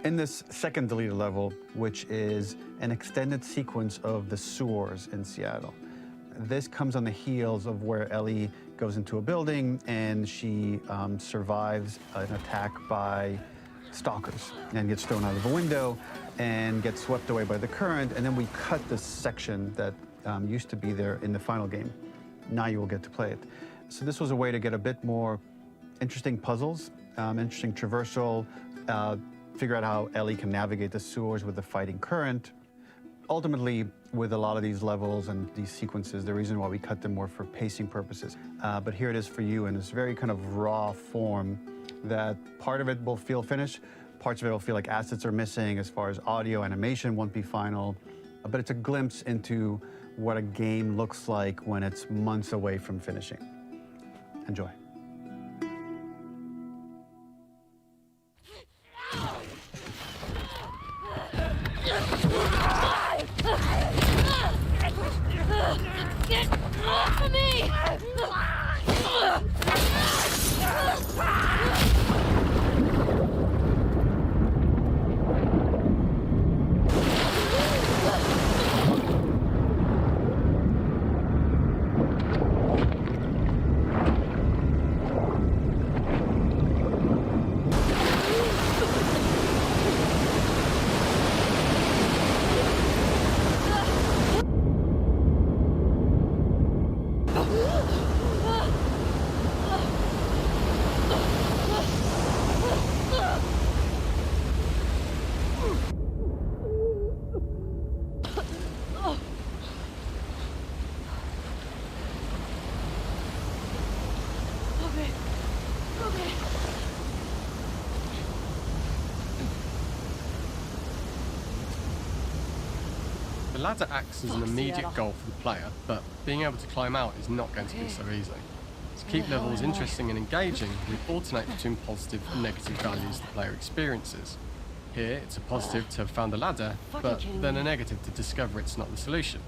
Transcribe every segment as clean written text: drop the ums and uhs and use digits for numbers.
In this second deleted level, which is an extended sequence of the sewers in Seattle, this comes on the heels of where Ellie goes into a building and she survives an attack by stalkers and gets thrown out of a window and gets swept away by the current, and then we cut this section that used to be there in the final game. Now you will get to play it. So this was a way to get a bit more interesting puzzles, interesting traversal, figure out how Ellie can navigate the sewers with the fighting current. Ultimately, with a lot of these levels and these sequences, the reason why we cut them were for pacing purposes. But here it is for you in this very kind of raw form that part of it will feel finished, parts of it will feel like assets are missing as far as audio, animation won't be final, but it's a glimpse into what a game looks like when it's months away from finishing. Enjoy. Get off of me! The ladder acts as an immediate goal for the player, but being able to climb out is not going to be so easy. To keep levels interesting and engaging, we alternate between positive and negative values the player experiences. Here, it's a positive to have found a ladder, but then a negative to discover it's not the solution.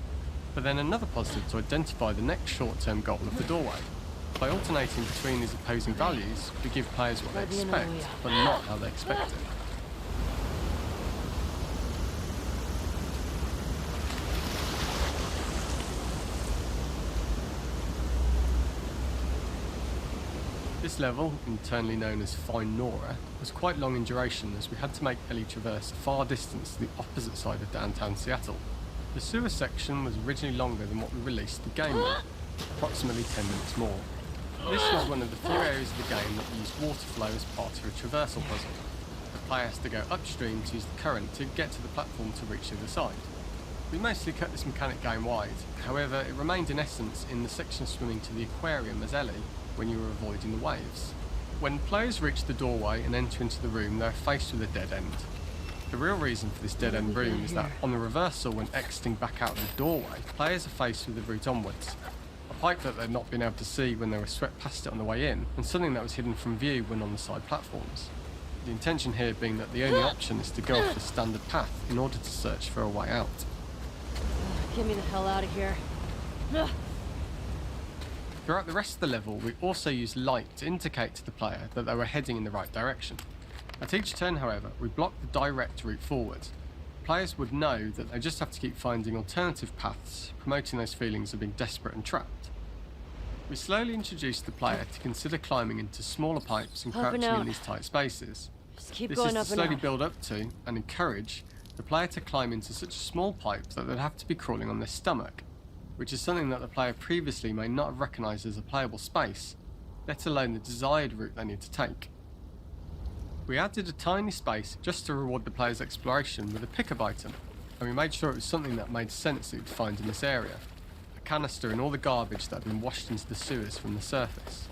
But then another positive to identify the next short-term goal of the doorway. By alternating between these opposing values, we give players what they expect, but not how they expect it. This level, internally known as Find Nora, was quite long in duration as we had to make Ellie traverse a far distance to the opposite side of downtown Seattle. The sewer section was originally longer than what we released the game with, approximately 10 minutes more. This was one of the few areas of the game that used water flow as part of a traversal puzzle. The player has to go upstream to use the current to get to the platform to reach the other side. We mostly cut this mechanic game-wide, however it remained in essence in the section swimming to the aquarium as Ellie, when you were avoiding the waves. When players reach the doorway and enter into the room, they are faced with a dead end. The real reason for this dead end room is that on the reversal, when exiting back out of the doorway, players are faced with the route onwards. A pipe that they'd not been able to see when they were swept past it on the way in, and something that was hidden from view when on the side platforms. The intention here being that the only option is to go off the standard path in order to search for a way out. Get me the hell out of here. Throughout the rest of the level, we also used light to indicate to the player that they were heading in the right direction. At each turn, however, we blocked the direct route forward. Players would know that they just have to keep finding alternative paths, promoting those feelings of being desperate and trapped. We slowly introduced the player to consider climbing into smaller pipes and crouching in these tight spaces. This is to slowly build up to, and encourage, the player to climb into such a small pipe that they'd have to be crawling on their stomach, which is something that the player previously may not have recognised as a playable space, let alone the desired route they need to take. We added a tiny space just to reward the player's exploration with a pickup item, and we made sure it was something that made sense that you'd find in this area, a canister and all the garbage that had been washed into the sewers from the surface.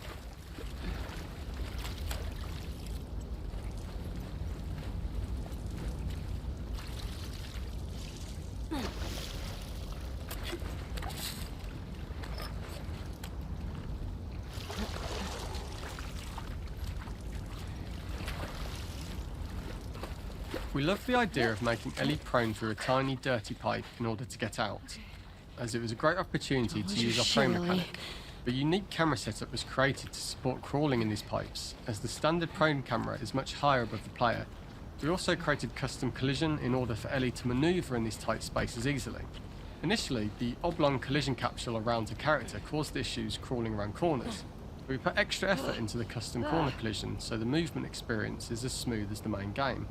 We loved the idea of making Ellie prone through a tiny dirty pipe in order to get out, as it was a great opportunity to use our prone mechanic. A unique camera setup was created to support crawling in these pipes, as the standard prone camera is much higher above the player, We also created custom collision in order for Ellie to manoeuvre in these tight spaces easily. Initially, the oblong collision capsule around her character caused issues crawling around corners. We put extra effort into the custom corner collision so the movement experience is as smooth as the main game.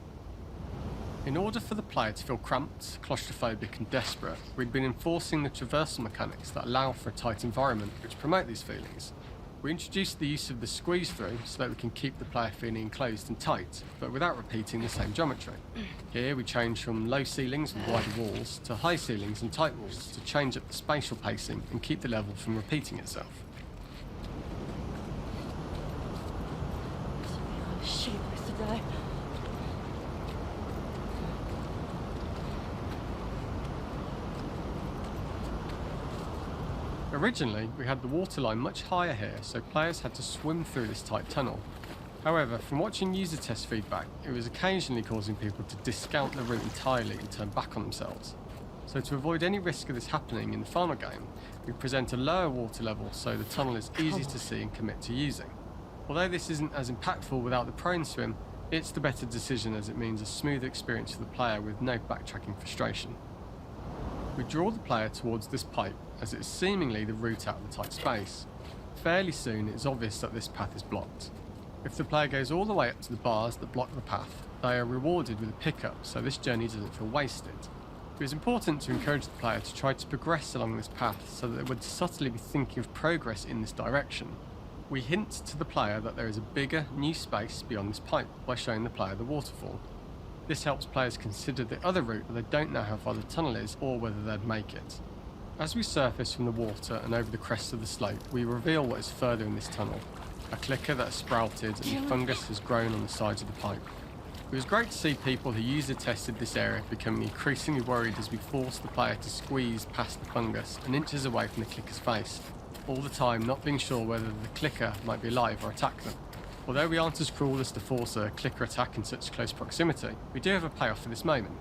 In order for the player to feel cramped, claustrophobic and desperate, we'd been enforcing the traversal mechanics that allow for a tight environment which promote these feelings. We introduced the use of the squeeze through so that we can keep the player feeling enclosed and tight, but without repeating the same geometry. Here we change from low ceilings with wider walls to high ceilings and tight walls to change up the spatial pacing and keep the level from repeating itself. Oh, shit, where's the guy? Originally, we had the waterline much higher here, so players had to swim through this tight tunnel. However, from watching user test feedback, it was occasionally causing people to discount the route entirely and turn back on themselves. So to avoid any risk of this happening in the final game, we present a lower water level so the tunnel is easy to see and commit to using. Although this isn't as impactful without the prone swim, it's the better decision as it means a smoother experience for the player with no backtracking frustration. We draw the player towards this pipe as it is seemingly the route out of the tight space. Fairly soon it is obvious that this path is blocked. If the player goes all the way up to the bars that block the path, they are rewarded with a pickup so this journey doesn't feel wasted. It is important to encourage the player to try to progress along this path so that they would subtly be thinking of progress in this direction. We hint to the player that there is a bigger, new space beyond this pipe by showing the player the waterfall. This helps players consider the other route that they don't know how far the tunnel is or whether they'd make it. As we surface from the water and over the crest of the slope, we reveal what is further in this tunnel. A clicker that has sprouted and fungus has grown on the sides of the pipe. It was great to see people who user tested this area becoming increasingly worried as we forced the player to squeeze past the fungus and inches away from the clicker's face, all the time not being sure whether the clicker might be alive or attack them. Although we aren't as cruel as to force a clicker attack in such close proximity, we do have a payoff for this moment.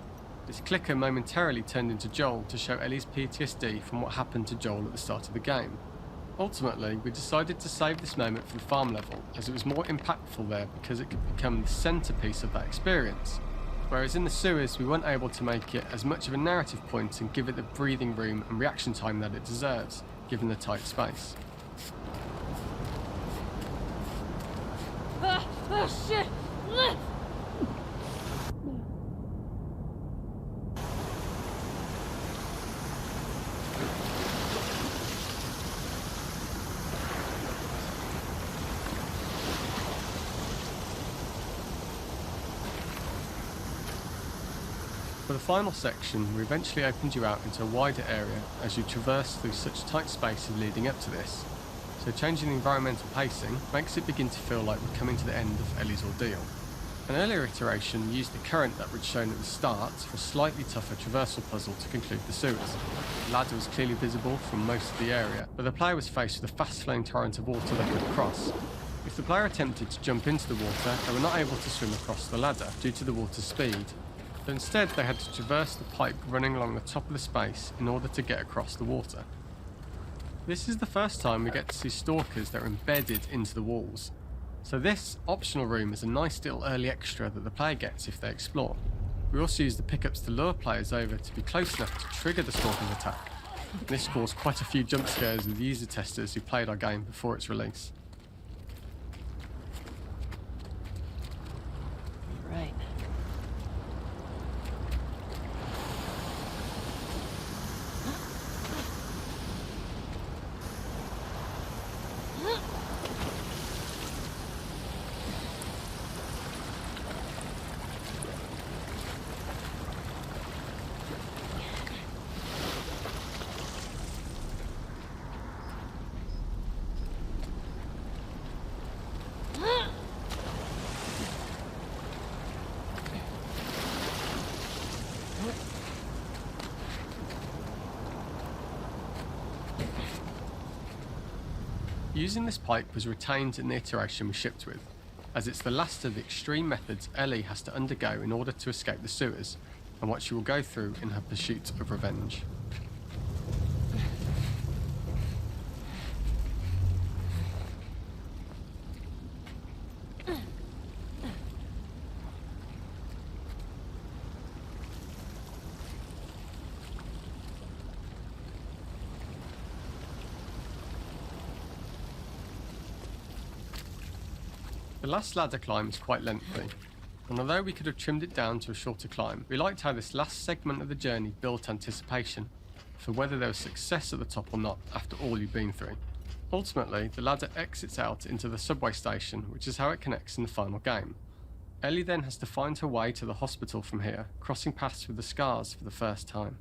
This clicker momentarily turned into Joel to show Ellie's PTSD from what happened to Joel at the start of the game. Ultimately, we decided to save this moment for the farm level, as it was more impactful there because it could become the centrepiece of that experience. Whereas in the sewers, we weren't able to make it as much of a narrative point and give it the breathing room and reaction time that it deserves, given the tight space. Oh, shit! For the final section, we eventually opened you out into a wider area as you traverse through such tight spaces leading up to this. So changing the environmental pacing makes it begin to feel like we're coming to the end of Ellie's ordeal. An earlier iteration used the current that we'd shown at the start for a slightly tougher traversal puzzle to conclude the sewers. The ladder was clearly visible from most of the area, but the player was faced with a fast-flowing torrent of water they could cross. If the player attempted to jump into the water, they were not able to swim across the ladder due to the water's speed, but instead they had to traverse the pipe running along the top of the space in order to get across the water. This is the first time we get to see stalkers that are embedded into the walls. So this optional room is a nice little early extra that the player gets if they explore. We also use the pickups to lure players over to be close enough to trigger the stalker's attack. This caused quite a few jump scares with user testers who played our game before its release. Right. Using this pipe was retained in the iteration we shipped with, as it's the last of the extreme methods Ellie has to undergo in order to escape the sewers, and what she will go through in her pursuit of revenge. The last ladder climb is quite lengthy, and although we could have trimmed it down to a shorter climb, we liked how this last segment of the journey built anticipation for whether there was success at the top or not after all you've been through. Ultimately, the ladder exits out into the subway station, which is how it connects in the final game. Ellie then has to find her way to the hospital from here, crossing paths with the scars for the first time.